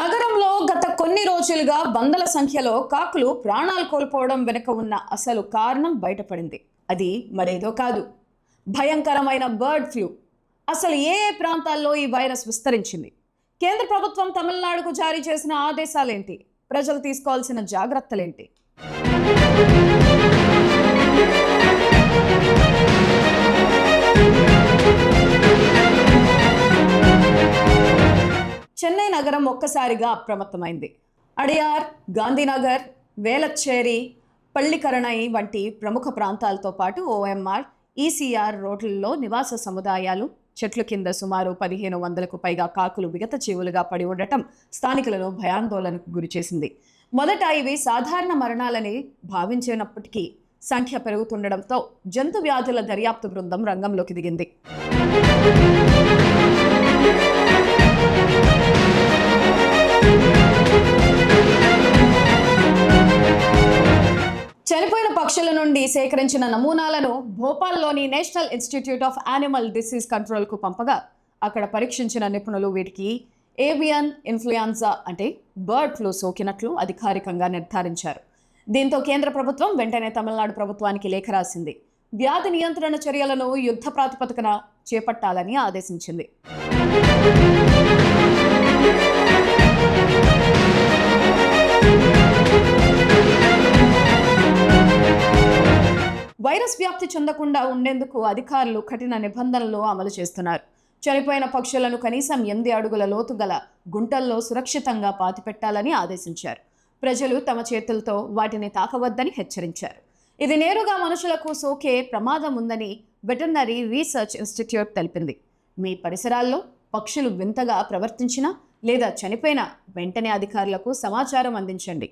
నగరంలో గత కొన్ని రోజులుగా వందల సంఖ్యలో కాకులు ప్రాణాలు కోల్పోవడం వెనుక ఉన్న అసలు కారణం బయటపడింది. అది మరేదో కాదు, భయంకరమైన బర్డ్ ఫ్లూ. అసలు ఏ ఏ ప్రాంతాల్లో ఈ వైరస్ విస్తరించింది? కేంద్ర ప్రభుత్వం తమిళనాడుకు జారీ చేసిన ఆదేశాలేంటి? ప్రజలు తీసుకోవాల్సిన జాగ్రత్తలేంటి? చెన్నై నగరం ఒక్కసారిగా అప్రమత్తమైంది. అడియార్, గాంధీనగర్, వేలచ్చేరి, పల్లికరణై వంటి ప్రముఖ ప్రాంతాలతో పాటు ఓఎంఆర్, ఈసీఆర్ రోడ్లలో నివాస సముదాయాలు, చెట్ల కింద సుమారు 1500కు పైగా కాకులు విగత జీవులుగా పడి ఉండటం స్థానికులను భయాందోళనకు గురిచేసింది. మొదట ఇవి సాధారణ మరణాలని భావించినప్పటికీ సంఖ్య పెరుగుతుండటంతో జంతు వ్యాధుల దర్యాప్తు బృందం రంగంలోకి దిగింది. చనిపోయిన పక్షుల నుండి సేకరించిన నమూనాలను భోపాల్లోని national institute of animal disease కంట్రోల్కు పంపగా అక్కడ పరీక్షించిన నిపుణులు వీటికి ఏవియన్ ఇన్ఫ్లుయెన్జా అంటే బర్డ్ ఫ్లూ సోకినట్లు అధికారికంగా నిర్ధారించారు. దీంతో కేంద్ర ప్రభుత్వం వెంటనే తమిళనాడు ప్రభుత్వానికి లేఖ రాసింది. వ్యాధి నియంత్రణ చర్యలను యుద్ధ ప్రాతిపదికన చేపట్టాలని ఆదేశించింది. వైరస్ వ్యాప్తి చెందకుండా ఉండేందుకు అధికారులు కఠిన నిబంధనలు అమలు చేస్తున్నారు. చనిపోయిన పక్షులను కనీసం 8 అడుగుల లోతు గల గుంటల్లో సురక్షితంగా పాతిపెట్టాలని ఆదేశించారు. ప్రజలు తమ చేతులతో వాటిని తాకవద్దని హెచ్చరించారు. ఇది నేరుగా మనుషులకు సోకే ప్రమాదం ఉందని వెటర్నరీ రీసెర్చ్ ఇన్స్టిట్యూట్ తెలిపింది. మీ పరిసరాల్లో పక్షులు వింతగా ప్రవర్తించినా లేదా చనిపోయినా వెంటనే అధికారులకు సమాచారం అందించండి.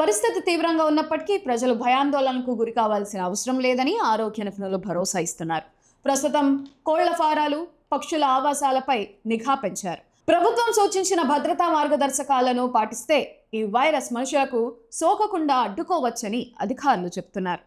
పరిస్థితి తీవ్రంగా ఉన్నప్పటికీ ప్రజలు భయాందోళనకు గురి కావాల్సిన అవసరం లేదని ఆరోగ్య నిపుణులు భరోసా ఇస్తున్నారు. ప్రస్తుతం కోళ్ల ఫారాలు, పక్షుల ఆవాసాలపై నిఘా పెంచారు. ప్రభుత్వం సూచించిన భద్రతా మార్గదర్శకాలను పాటిస్తే ఈ వైరస్ మనుషులకు సోకకుండా అడ్డుకోవచ్చని అధికారులు చెబుతున్నారు.